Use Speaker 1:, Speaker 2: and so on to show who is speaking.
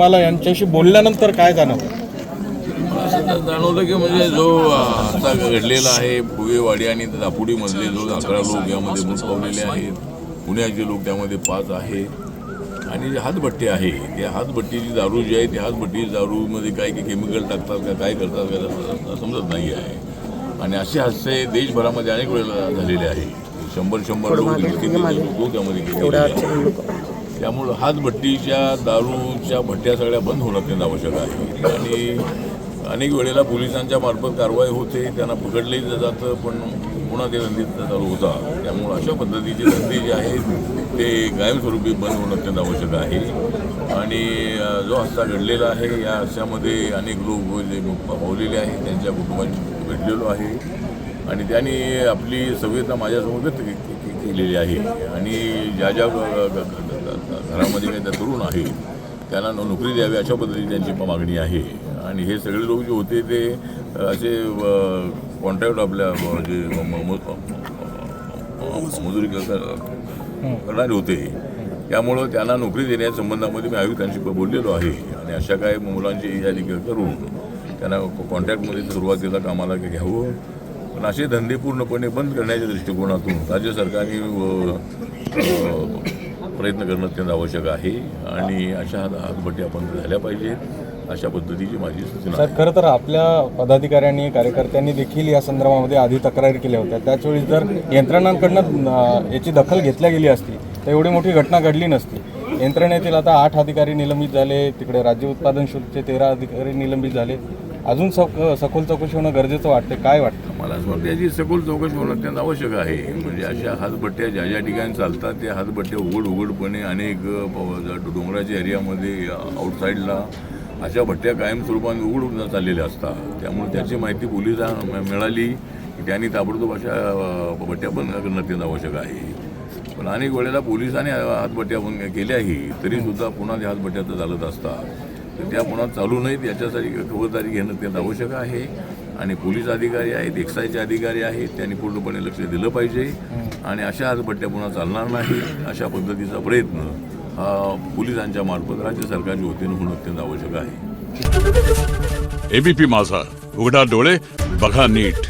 Speaker 1: मला यांच्याशी बोलल्यानंतर काय जाणवतं?
Speaker 2: जाणवलं की म्हणजे जो आता घडलेला आहे फुगेवाडी आणि दापुडीमधले जो 11 लोक यामध्ये मृत पावलेले आहेत, पुण्याचे लोक त्यामध्ये 5 आहेत आणि जी हातभट्टी आहे त्या हातभट्टीची दारू जी आहे त्या हातभट्टीची दारूमध्ये काय की केमिकल टाकतात का काय करतात का समजत नाही आहे. आणि असे हादसे देशभरामध्ये अनेक वेळेला झालेले आहे. 100 लोक त्यामध्ये गेलेले आहेत. त्यामुळं हातभट्टीच्या दारूच्या भट्ट्या सगळ्या बंद होणं अत्यंत आवश्यक आहे. आणि अनेक वेळेला पोलिसांच्या मार्फत कारवाई होते, त्यांना पकडलेही जातं, पण पुन्हा ते धंदे चालू होता. त्यामुळं अशा पद्धतीचे धंदे जे आहेत ते कायमस्वरूपी बंद होणं अत्यंत आवश्यक आहे. आणि जो हादसा घडलेला आहे या हादस्यामध्ये अनेक लोक जे पावलेले आहेत त्यांच्या कुटुंबाशी भेटलेलो आहे आणि त्यांनी आपली संवेदना माझ्यासमोर व्यक्त केलेली आहे. आणि ज्या ज्या घरामध्ये काही त्या तरुण आहेत त्यांना नोकरी द्यावी अशा पद्धतीची त्यांची मागणी आहे. आणि हे सगळे लोक जे होते ते असे कॉन्ट्रॅक्ट आपल्या जे मजुरी करणारे होते. त्यामुळं त्यांना नोकरी देण्याच्या संबंधामध्ये मी आयुक्तांशी बोललेलो आहे. आणि अशा काही मुलांची यादी करून त्यांना कॉन्ट्रॅक्टमध्ये सुरुवातीला कामाला घ्यावं. पण असे धंदे पूर्णपणे बंद करण्याच्या दृष्टिकोनातून राज्य सरकारने प्रयत्न करणं अत्यंत आवश्यक आहे. आणि अशा हातभट्ट्या बंद झाल्या पाहिजेत अशा पद्धतीची माझी सूचना आहे.
Speaker 1: खरं तर आपल्या पदाधिकाऱ्यांनी कार्यकर्त्यांनी देखील या संदर्भामध्ये आधी तक्रारी केल्या होत्या. त्याचवेळी जर यंत्रणांकडनं याची दखल घेतल्या गेली असती तर एवढी मोठी घटना घडली नसती. यंत्रणेतील आता 8 अधिकारी निलंबित झाले, तिकडे राज्य उत्पादन शुल्कचे 13 अधिकारी निलंबित झाले. अजून सखोल चौकशी होणं गरजेचं वाटतं. काय वाटतं?
Speaker 2: मला असं वाटतं याची सखोल चौकशी होणं अत्यंत आवश्यक आहे. म्हणजे अशा हातभट्ट्या ज्या ज्या ठिकाणी चालतात त्या हातभट्ट्या उघडपणे अनेक डोंगराच्या एरियामध्ये आउटसाईडला अशा भट्ट्या कायमस्वरूपाने उघडून चाललेल्या असतात. त्यामुळे त्याची माहिती पोलिसांना मिळाली की त्यांनी ताबडतोब अशा भट्ट्या बंद करणं अत्यंत आवश्यक आहे. पण अनेक वेळेला पोलिसांनी हातभट्ट्या बंद केल्याही तरीसुद्धा पुन्हा त्या हातभट्ट्याचं चालत असतात. तर त्या पुन्हा चालू नयेत याच्यासाठी खबरदारी घेणं अत्यंत आवश्यक आहे. आणि पोलीस अधिकारी आहेत, एक्साईजचे अधिकारी आहेत, त्यांनी पूर्णपणे लक्ष दिलं पाहिजे. आणि अशा हातभट्ट्या पुन्हा चालणार नाही अशा पद्धतीचा प्रयत्न हा पोलिसांच्या मार्फत राज्य सरकारच्या वतीनं होणं अत्यंत आवश्यक आहे.
Speaker 3: एबीपी माझा, उघडा डोळे बघा नीट.